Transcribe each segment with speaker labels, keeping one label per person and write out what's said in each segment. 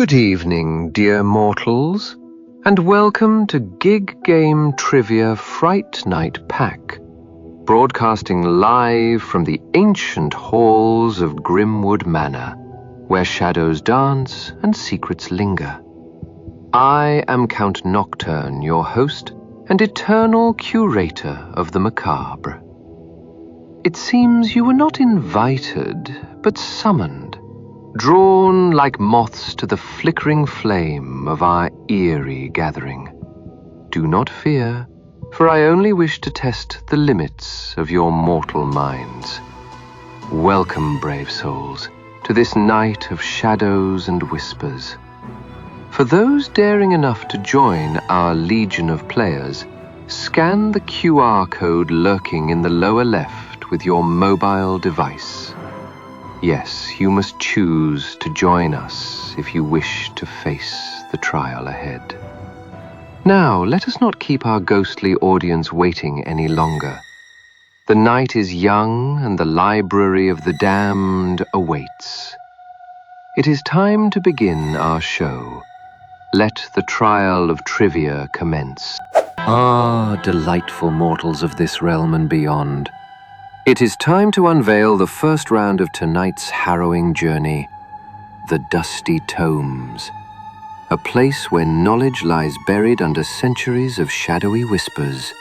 Speaker 1: Good evening, dear mortals, and welcome to Gig Game Trivia Fright Night Pack, broadcasting live from the ancient halls of Grimwood Manor, where shadows dance and secrets linger. I am Count Nocturne, your host and eternal curator of the macabre. It seems you were not invited, but summoned, drawn like moths to the flickering flame of our eerie gathering. Do not fear, for I only wish to test the limits of your mortal minds. Welcome, brave souls, to this night of shadows and whispers. For those daring enough to join our legion of players, scan the QR code lurking in the lower left with your mobile device. Yes, you must choose to join us if you wish to face the trial ahead. Now, let us not keep our ghostly audience waiting any longer. The night is young and the library of the damned awaits. It is time to begin our show. Let the trial of trivia commence. Ah, delightful mortals of this realm and beyond. It is time to unveil the first round of tonight's harrowing journey, the Dusty Tomes, a place where knowledge lies buried under centuries of shadowy whispers.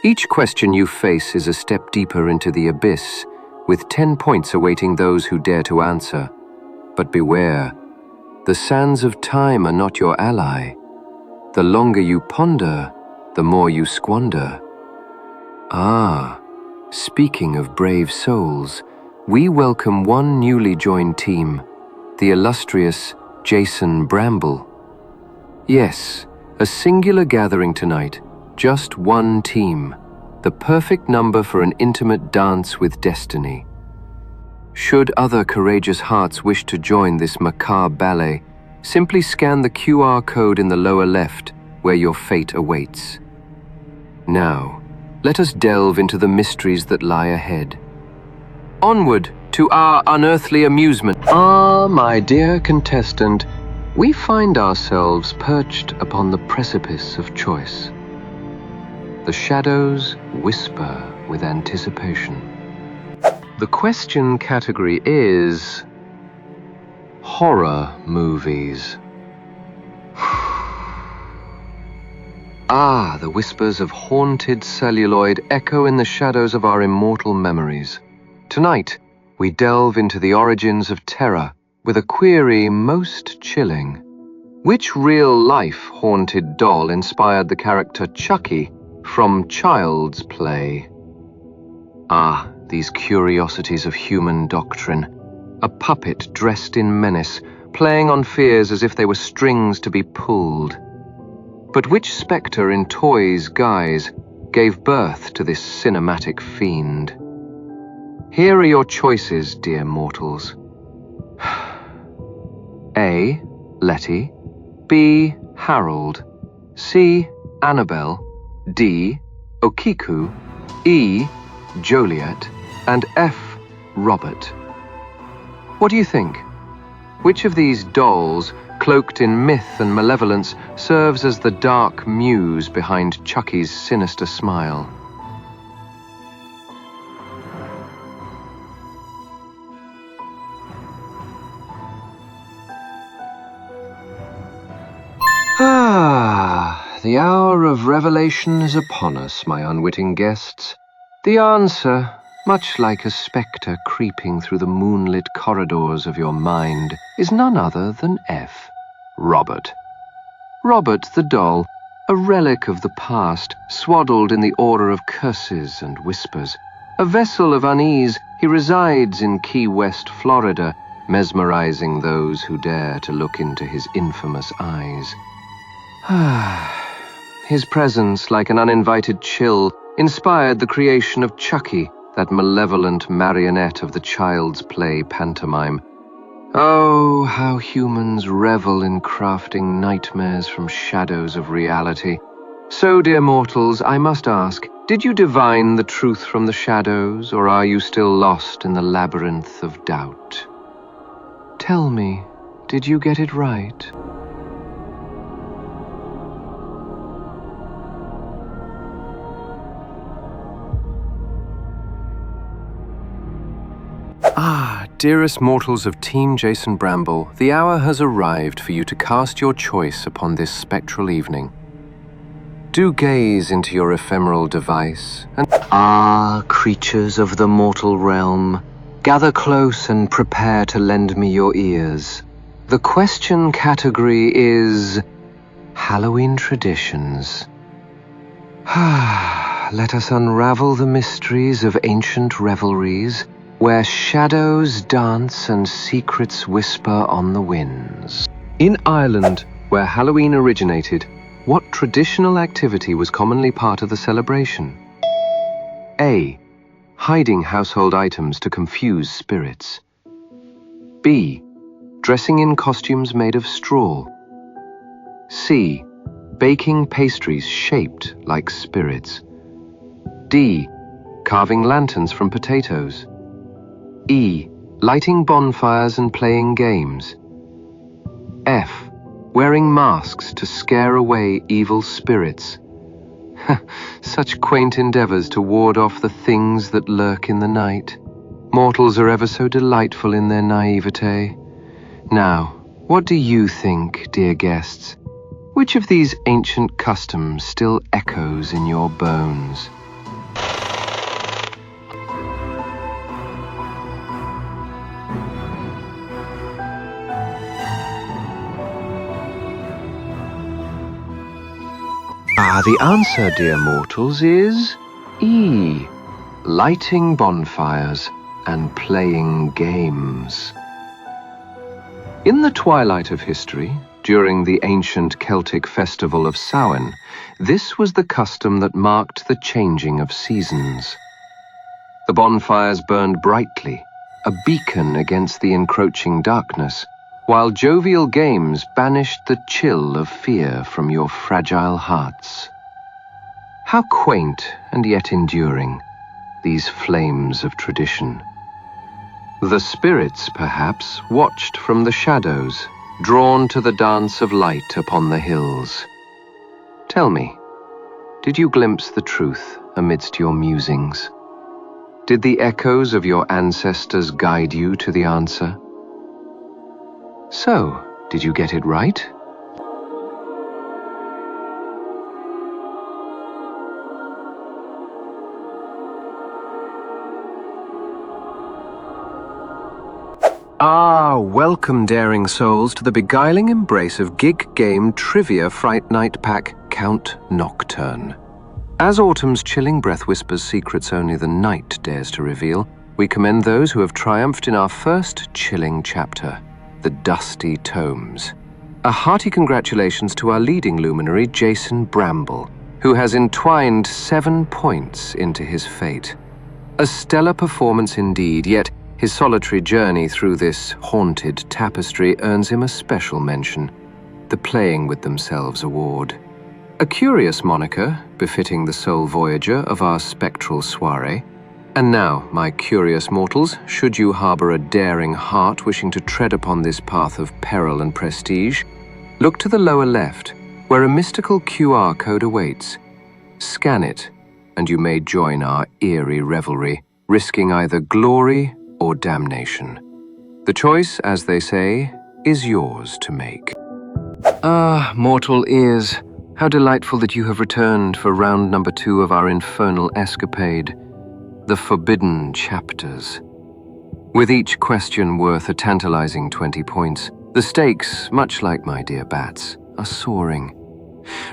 Speaker 1: Each question you face is a step deeper into the abyss, with 10 points awaiting those who dare to answer. But beware, the sands of time are not your ally. The longer you ponder, the more you squander. Ah, speaking of brave souls, we welcome one newly joined team, the illustrious Jason Bramble. Yes, a singular gathering tonight, just one team, the perfect number for an intimate dance with destiny. Should other courageous hearts wish to join this macabre ballet, simply scan the QR code in the lower left where your fate awaits. Now, let us delve into the mysteries that lie ahead. Onward to our unearthly amusement. Ah, my dear contestant, we find ourselves perched upon the precipice of choice. The shadows whisper with anticipation. The question category is horror movies. Ah, the whispers of haunted celluloid echo in the shadows of our immortal memories. Tonight, we delve into the origins of terror with a query most chilling. Which real-life haunted doll inspired the character Chucky from Child's Play? Ah, these curiosities of human doctrine. A puppet dressed in menace, playing on fears as if they were strings to be pulled. But which spectre in toy's guise gave birth to this cinematic fiend? Here are your choices, dear mortals. A. Letty, B. Harold, C. Annabelle, D. Okiku, E. Joliet, and F. Robert. What do you think? Which of these dolls, cloaked in myth and malevolence, serves as the dark muse behind Chucky's sinister smile? Ah, the hour of revelation is upon us, my unwitting guests. The answer, much like a spectre creeping through the moonlit corridors of your mind, is none other than F. Robert. Robert the doll, a relic of the past, swaddled in the aura of curses and whispers. A vessel of unease, he resides in Key West, Florida, mesmerizing those who dare to look into his infamous eyes. His presence, like an uninvited chill, inspired the creation of Chucky, that malevolent marionette of the Child's Play pantomime. Oh, how humans revel in crafting nightmares from shadows of reality. So, dear mortals, I must ask, did you divine the truth from the shadows, or are you still lost in the labyrinth of doubt? Tell me, did you get it right? Dearest mortals of Team Jason Bramble, the hour has arrived for you to cast your choice upon this spectral evening. Do gaze into your ephemeral device and... creatures of the mortal realm, gather close and prepare to lend me your ears. The question category is... Halloween traditions. Let us unravel the mysteries of ancient revelries, where shadows dance and secrets whisper on the winds. In Ireland, where Halloween originated, what traditional activity was commonly part of the celebration? A. Hiding household items to confuse spirits. B. Dressing in costumes made of straw. C. Baking pastries shaped like spirits. D. Carving lanterns from potatoes. E. Lighting bonfires and playing games. F. Wearing masks to scare away evil spirits. Such quaint endeavors to ward off the things that lurk in the night. Mortals are ever so delightful in their naivete. Now, what do you think, dear guests? Which of these ancient customs still echoes in your bones? The answer, dear mortals, is E. Lighting bonfires and playing games. In the twilight of history, during the ancient Celtic festival of Samhain, this was the custom that marked the changing of seasons. The bonfires burned brightly, a beacon against the encroaching darkness, while jovial games banished the chill of fear from your fragile hearts. How quaint and yet enduring, these flames of tradition. The spirits, perhaps, watched from the shadows, drawn to the dance of light upon the hills. Tell me, did you glimpse the truth amidst your musings? Did the echoes of your ancestors guide you to the answer? So, did you get it right? Welcome, daring souls, to the beguiling embrace of gig game trivia Fright Night pack Count Nocturne. As autumn's chilling breath whispers secrets only the night dares to reveal, we commend those who have triumphed in our first chilling chapter, the Dusty Tomes. A hearty congratulations to our leading luminary, Jason Bramble, who has entwined 7 points into his fate. A stellar performance indeed, yet his solitary journey through this haunted tapestry earns him a special mention, the Playing with Themselves Award. A curious moniker, befitting the sole voyager of our spectral soiree. And now, my curious mortals, should you harbor a daring heart wishing to tread upon this path of peril and prestige, look to the lower left, where a mystical QR code awaits. Scan it, and you may join our eerie revelry, risking either glory or damnation. The choice, as they say, is yours to make. Mortal ears, how delightful that you have returned for round number 2 of our infernal escapade, the Forbidden Chapters. With each question worth a tantalizing 20 points, the stakes, much like my dear bats, are soaring.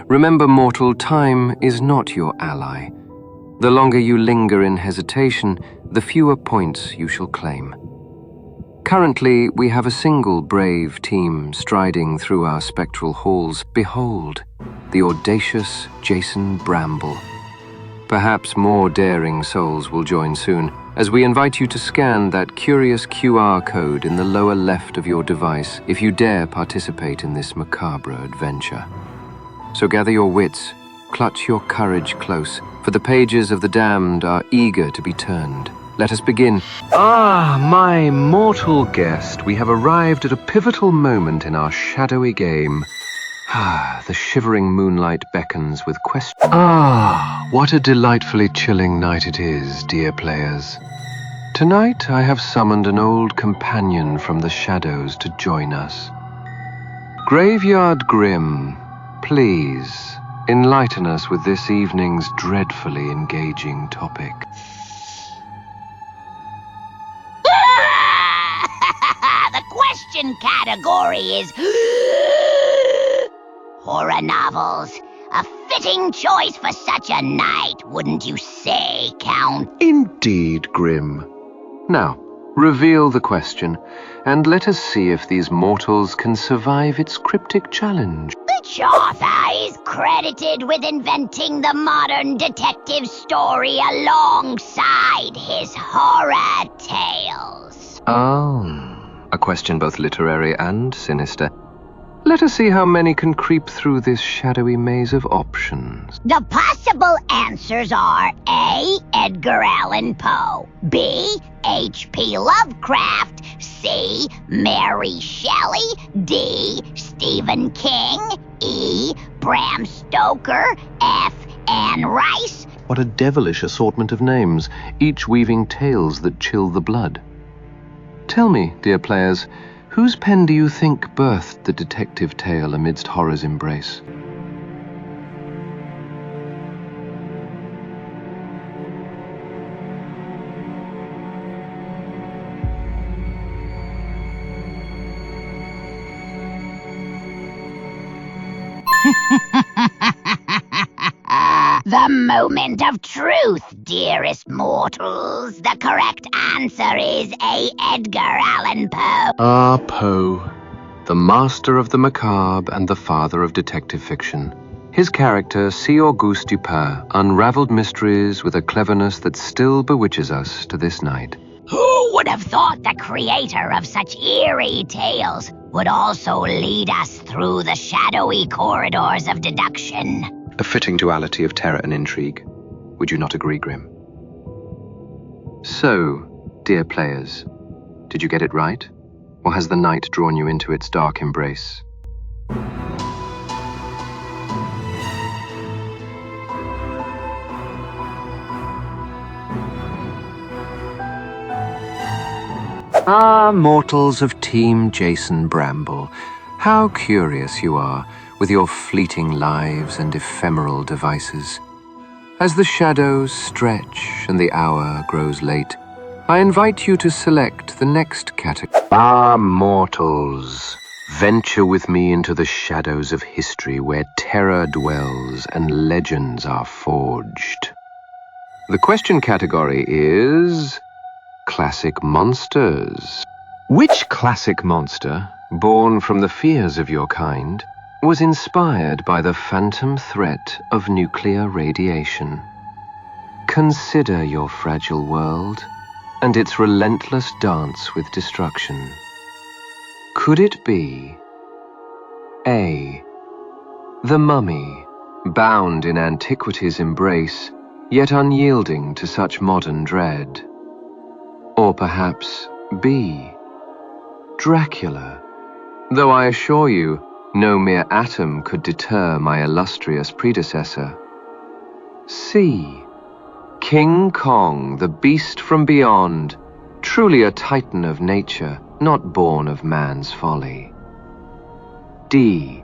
Speaker 1: Remember, mortal, time is not your ally. The longer you linger in hesitation, the fewer points you shall claim. Currently, we have a single brave team striding through our spectral halls. Behold, the audacious Jason Bramble. Perhaps more daring souls will join soon, as we invite you to scan that curious QR code in the lower left of your device if you dare participate in this macabre adventure. So gather your wits, clutch your courage close, for the pages of the damned are eager to be turned, let us begin. Ah, my mortal guest, we have arrived at a pivotal moment in our shadowy game. Ah, the shivering moonlight beckons with questions. Ah, what a delightfully chilling night it is, dear players. Tonight I have summoned an old companion from the shadows to join us. Graveyard Grim, please enlighten us with this evening's dreadfully engaging topic.
Speaker 2: The question category is horror novels. A fitting choice for such a night, wouldn't you say, Count?
Speaker 1: Indeed, Grim. Now, reveal the question, and let us see if these mortals can survive its cryptic challenge.
Speaker 2: Which author is credited with inventing the modern detective story alongside his horror tales?
Speaker 1: A question both literary and sinister. Let us see how many can creep through this shadowy maze of options.
Speaker 2: The possible answers are A. Edgar Allan Poe, B. H.P. Lovecraft, C. Mary Shelley, D. Stephen King, E. Bram Stoker, F. Anne Rice.
Speaker 1: What a devilish assortment of names, each weaving tales that chill the blood. Tell me, dear players, whose pen do you think birthed the detective tale amidst horror's embrace?
Speaker 2: The moment of truth, dearest mortals. The correct answer is A. Edgar Allan Poe.
Speaker 1: Ah, Poe, the master of the macabre and the father of detective fiction. His character, C. Auguste Dupin, unraveled mysteries with a cleverness that still bewitches us to this night.
Speaker 2: Who would have thought the creator of such eerie tales would also lead us through the shadowy corridors of deduction?
Speaker 1: A fitting duality of terror and intrigue. Would you not agree, Grim? So, dear players, did you get it right? Or has the night drawn you into its dark embrace? Ah, mortals of Team Jason Bramble, how curious you are with your fleeting lives and ephemeral devices. As the shadows stretch and the hour grows late, I invite you to select the next category. Ah, mortals, venture with me into the shadows of history where terror dwells and legends are forged. The question category is classic monsters. Which classic monster, born from the fears of your kind, was inspired by the phantom threat of nuclear radiation? Consider your fragile world and its relentless dance with destruction. Could it be A. The mummy, bound in antiquity's embrace, yet unyielding to such modern dread? Or perhaps B. Dracula, though I assure you, no mere atom could deter my illustrious predecessor. C. King Kong, the beast from beyond, truly a titan of nature, not born of man's folly. D.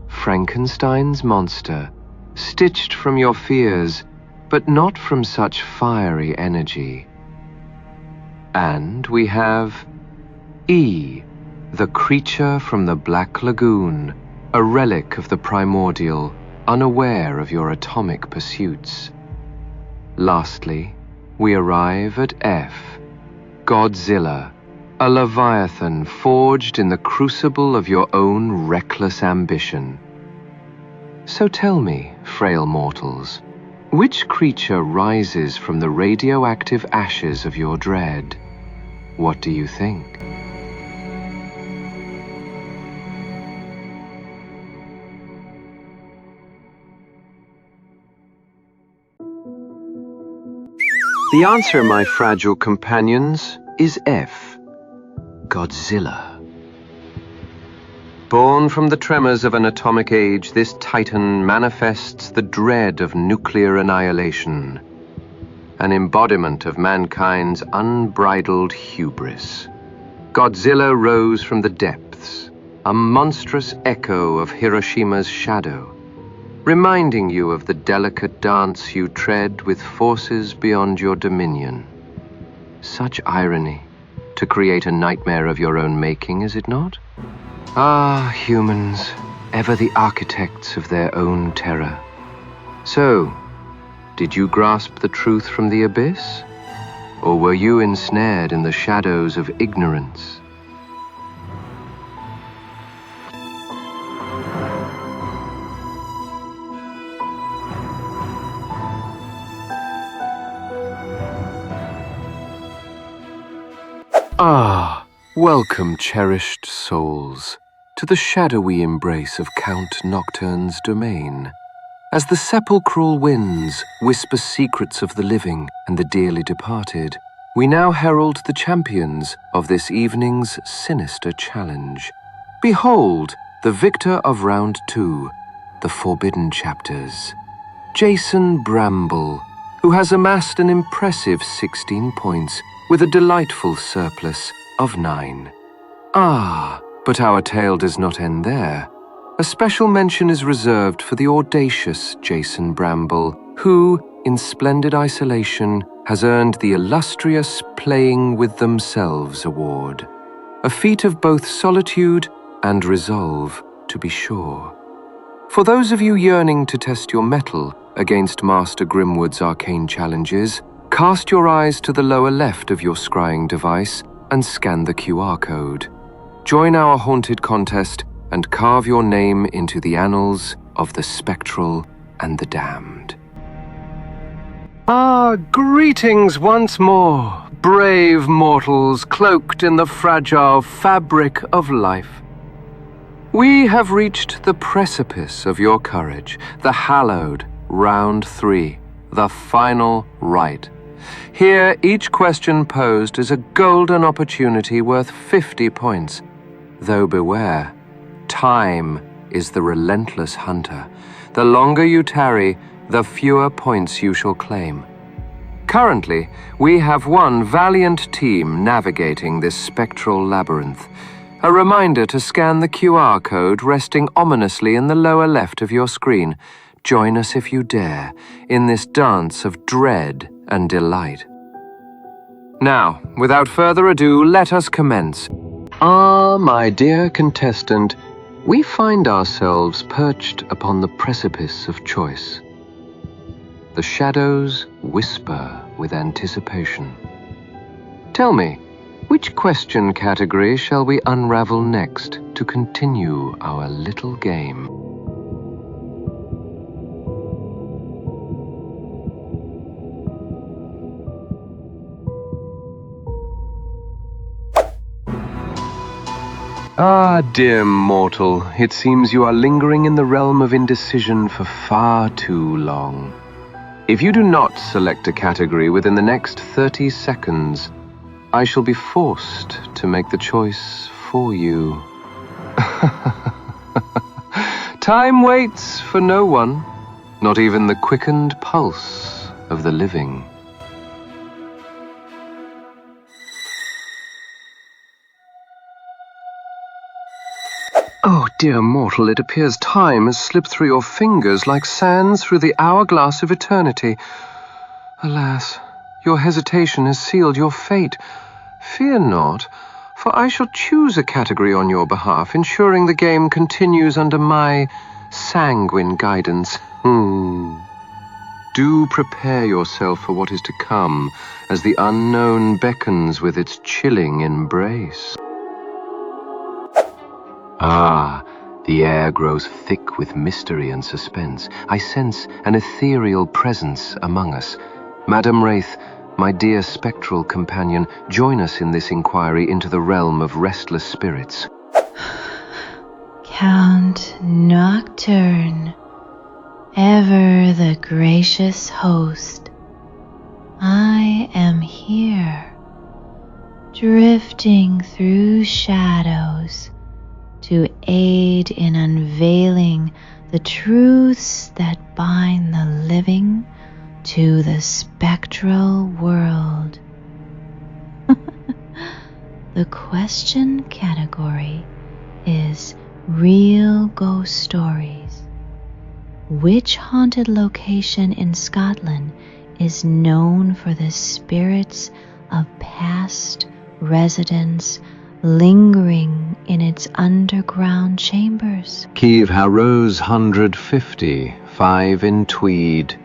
Speaker 1: Frankenstein's monster, stitched from your fears, but not from such fiery energy. And we have E. The creature from the Black Lagoon, a relic of the primordial, unaware of your atomic pursuits. Lastly, we arrive at F. Godzilla, a leviathan forged in the crucible of your own reckless ambition. So tell me, frail mortals, which creature rises from the radioactive ashes of your dread? What do you think? The answer, my fragile companions, is F. Godzilla. Born from the tremors of an atomic age, this titan manifests the dread of nuclear annihilation, an embodiment of mankind's unbridled hubris. Godzilla rose from the depths, a monstrous echo of Hiroshima's shadow, reminding you of the delicate dance you tread with forces beyond your dominion. Such irony, to create a nightmare of your own making, is it not? Ah, humans, ever the architects of their own terror. So, did you grasp the truth from the abyss? Or were you ensnared in the shadows of ignorance? Ah, welcome, cherished souls, to the shadowy embrace of Count Nocturne's domain. As the sepulchral winds whisper secrets of the living and the dearly departed, we now herald the champions of this evening's sinister challenge. Behold, the victor of round 2, the forbidden chapters. Jason Bramble, who has amassed an impressive 16 points with a delightful surplus of 9. Ah, but our tale does not end there. A special mention is reserved for the audacious Jason Bramble, who, in splendid isolation, has earned the illustrious Playing with Themselves award. A feat of both solitude and resolve, to be sure. For those of you yearning to test your mettle against Master Grimwood's arcane challenges, cast your eyes to the lower left of your scrying device and scan the QR code. Join our haunted contest and carve your name into the annals of the spectral and the damned. Ah, greetings once more, brave mortals cloaked in the fragile fabric of life. We have reached the precipice of your courage, the hallowed round 3, the final rite. Here, each question posed is a golden opportunity worth 50 points. Though beware, time is the relentless hunter. The longer you tarry, the fewer points you shall claim. Currently, we have one valiant team navigating this spectral labyrinth. A reminder to scan the QR code resting ominously in the lower left of your screen. Join us if you dare in this dance of dread and delight. Now, without further ado, let us commence. Ah, my dear contestant, we find ourselves perched upon the precipice of choice. The shadows whisper with anticipation. Tell me, which question category shall we unravel next to continue our little game? Ah, dear mortal, it seems you are lingering in the realm of indecision for far too long. If you do not select a category within the next 30 seconds, I shall be forced to make the choice for you. Time waits for no one, not even the quickened pulse of the living. Oh, dear mortal, it appears time has slipped through your fingers like sands through the hourglass of eternity. Alas, your hesitation has sealed your fate. Fear not, for I shall choose a category on your behalf, ensuring the game continues under my sanguine guidance. Do prepare yourself for what is to come, as the unknown beckons with its chilling embrace. Ah, the air grows thick with mystery and suspense. I sense an ethereal presence among us. Madam Wraith, my dear spectral companion, join us in this inquiry into the realm of restless spirits.
Speaker 3: Count Nocturne, ever the gracious host, I am here, drifting through shadows to aid in unveiling the truths that bind the living to the spectral world. The question category is real ghost stories. Which haunted location in Scotland is known for the spirits of past residents lingering in its underground chambers?
Speaker 1: Keeve Harrow's 150, 5 in Tweed,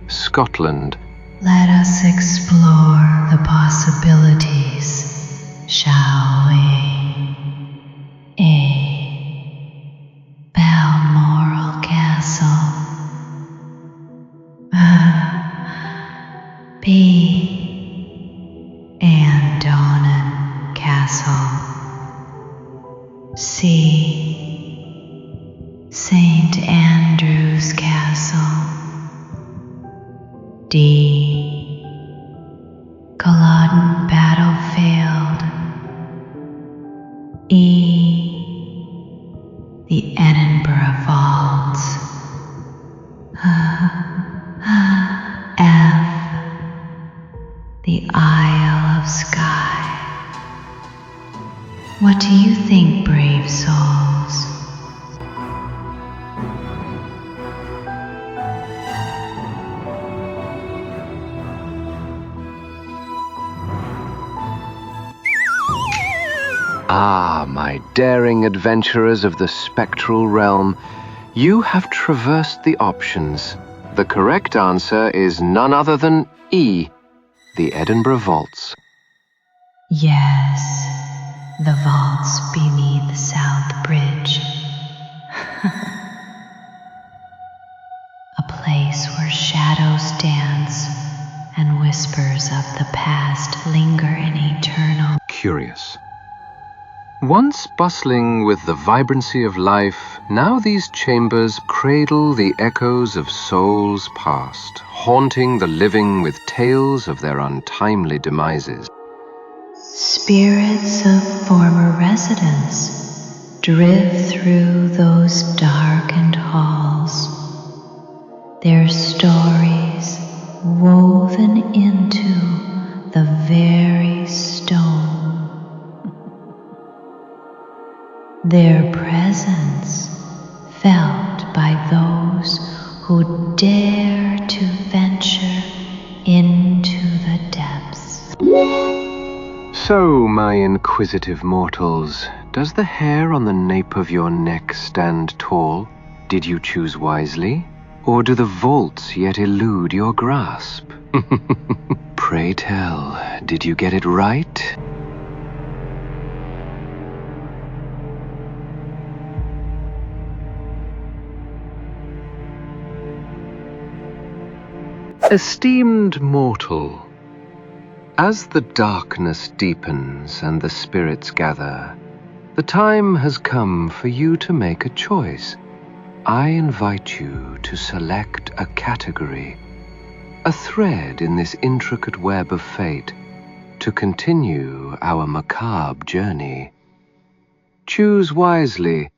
Speaker 1: Scotland.
Speaker 3: Let us explore the possibilities, shall we? A. Balmoral Castle. B. Andonan Castle. C. St. Andrew's Castle. D. Culloden Battlefield. E. The Edinburgh Vaults. F. The Isle of Skye. What do you think, brave souls?
Speaker 1: Ah, my daring adventurers of the spectral realm, you have traversed the options. The correct answer is none other than E, the Edinburgh Vaults.
Speaker 3: Yes, the vaults beneath South Bridge. A place where shadows dance and whispers of the past linger in eternal.
Speaker 1: Curious. Once bustling with the vibrancy of life, now these chambers cradle the echoes of souls past, haunting the living with tales of their untimely demises.
Speaker 3: Spirits of former residents drift through those darkened halls, their stories woven into the very stone. Their presence felt by those who dare to venture into the depths.
Speaker 1: So, my inquisitive mortals, does the hair on the nape of your neck stand tall? Did you choose wisely? Or do the vaults yet elude your grasp? Pray tell, did you get it right? Esteemed mortal, as the darkness deepens and the spirits gather, the time has come for you to make a choice. I invite you to select a category, a thread in this intricate web of fate, to continue our macabre journey. Choose wisely,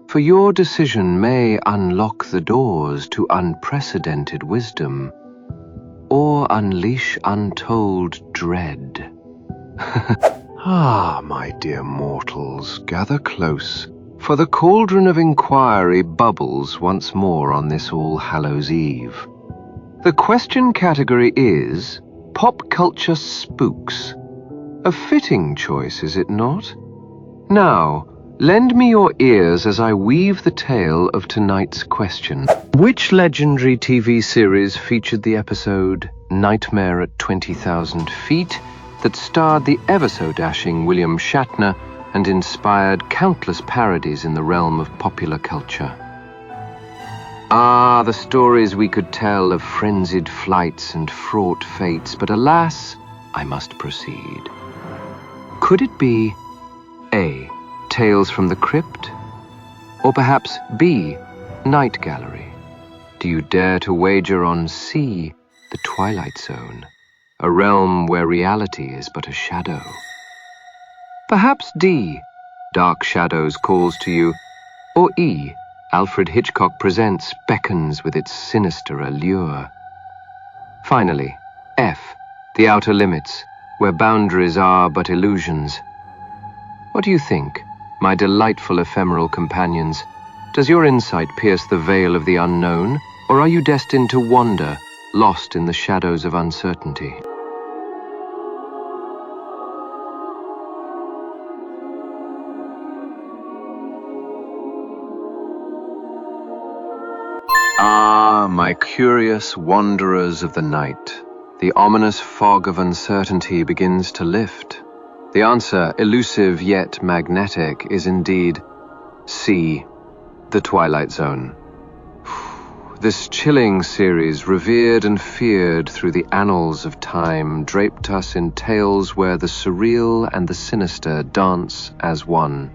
Speaker 1: for your decision may unlock the doors to unprecedented wisdom, or unleash untold dread. Ah, my dear mortals, gather close, for the cauldron of inquiry bubbles once more on this All Hallows Eve. The question category is Pop Culture Spooks. A fitting choice, is it not? Now, lend me your ears as I weave the tale of tonight's question. Which legendary TV series featured the episode Nightmare at 20,000 Feet that starred the ever-so-dashing William Shatner and inspired countless parodies in the realm of popular culture? Ah, the stories we could tell of frenzied flights and fraught fates, but alas, I must proceed. Could it be A, Tales from the Crypt? Or perhaps B, Night Gallery? Do you dare to wager on C, The Twilight Zone? a realm where reality is but a shadow. Perhaps D, Dark Shadows calls to you, or E, Alfred Hitchcock Presents beckons with its sinister allure. Finally, F, The Outer Limits, where boundaries are but illusions. What do you think, my delightful ephemeral companions? Does your insight pierce the veil of the unknown, or are you destined to wander, lost in the shadows of uncertainty? Ah, my curious wanderers of the night, the ominous fog of uncertainty begins to lift. The answer, elusive yet magnetic, is indeed C, the Twilight Zone. This chilling series, revered and feared through the annals of time, draped us in tales where the surreal and the sinister dance as one.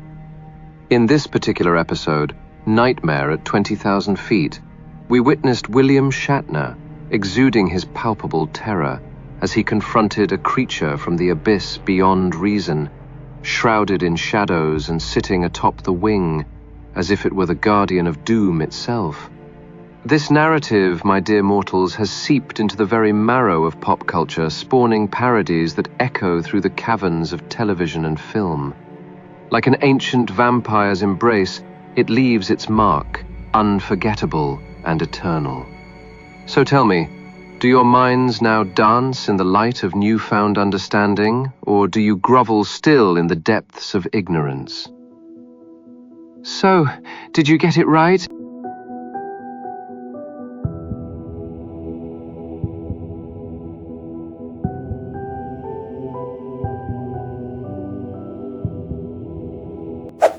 Speaker 1: In this particular episode, Nightmare at 20,000 feet, we witnessed William Shatner exuding his palpable terror as he confronted a creature from the abyss beyond reason, shrouded in shadows and sitting atop the wing, as if it were the guardian of doom itself. This narrative, my dear mortals, has seeped into the very marrow of pop culture, spawning parodies that echo through the caverns of television and film. Like an ancient vampire's embrace, it leaves its mark, unforgettable and eternal. So tell me, do your minds now dance in the light of newfound understanding, or do you grovel still in the depths of ignorance? So, did you get it right?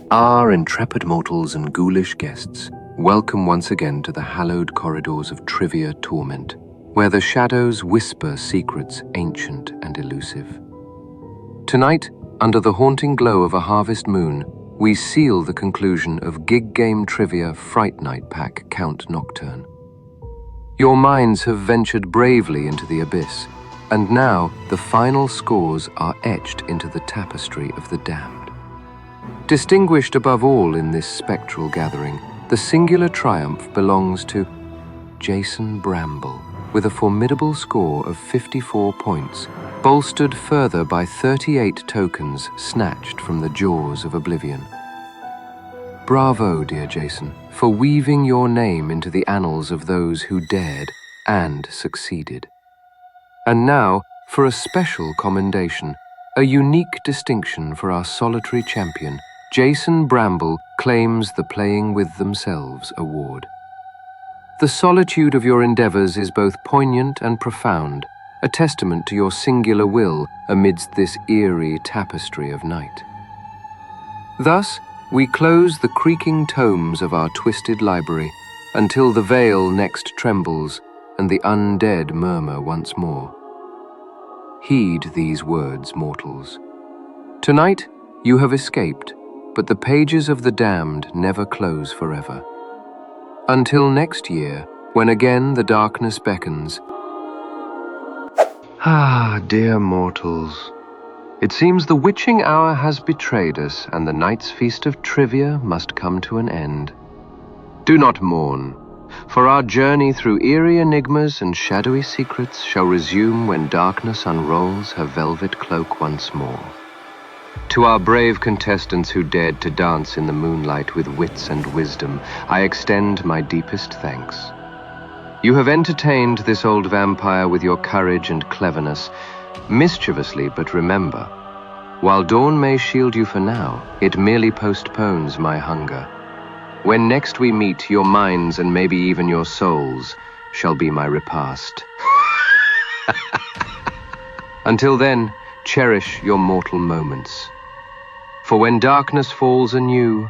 Speaker 1: Our intrepid mortals and ghoulish guests, welcome once again to the hallowed corridors of trivia torment, where the shadows whisper secrets ancient and elusive. Tonight, under the haunting glow of a harvest moon, we seal the conclusion of Gig Game Trivia Fright Night Pack Count Nocturne. Your minds have ventured bravely into the abyss, and now the final scores are etched into the tapestry of the damned. Distinguished above all in this spectral gathering, the singular triumph belongs to Jason Bramble, with a formidable score of 54 points, bolstered further by 38 tokens snatched from the jaws of oblivion. Bravo, dear Jason, for weaving your name into the annals of those who dared and succeeded. And now, for a special commendation, a unique distinction for our solitary champion, Jason Bramble claims the Playing With Themselves award. The solitude of your endeavors is both poignant and profound, a testament to your singular will amidst this eerie tapestry of night. Thus, we close the creaking tomes of our twisted library until the veil next trembles and the undead murmur once more. Heed these words, mortals. Tonight, you have escaped, but the pages of the damned never close forever. Until next year, when again the darkness beckons. Ah, dear mortals, it seems the witching hour has betrayed us, and the night's feast of trivia must come to an end. Do not mourn, for our journey through eerie enigmas and shadowy secrets shall resume when darkness unrolls her velvet cloak once more. To our brave contestants who dared to dance in the moonlight with wits and wisdom, I extend my deepest thanks. You have entertained this old vampire with your courage and cleverness, mischievously, but remember, while dawn may shield you for now, it merely postpones my hunger. When next we meet, your minds and maybe even your souls shall be my repast. Until then, cherish your mortal moments. For when darkness falls anew,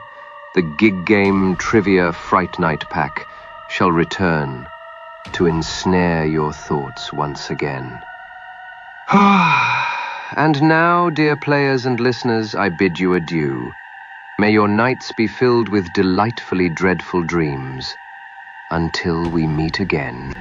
Speaker 1: the Gig Game Trivia Fright Night Pack shall return to ensnare your thoughts once again. And now, dear players and listeners, I bid you adieu. May your nights be filled with delightfully dreadful dreams. Until we meet again.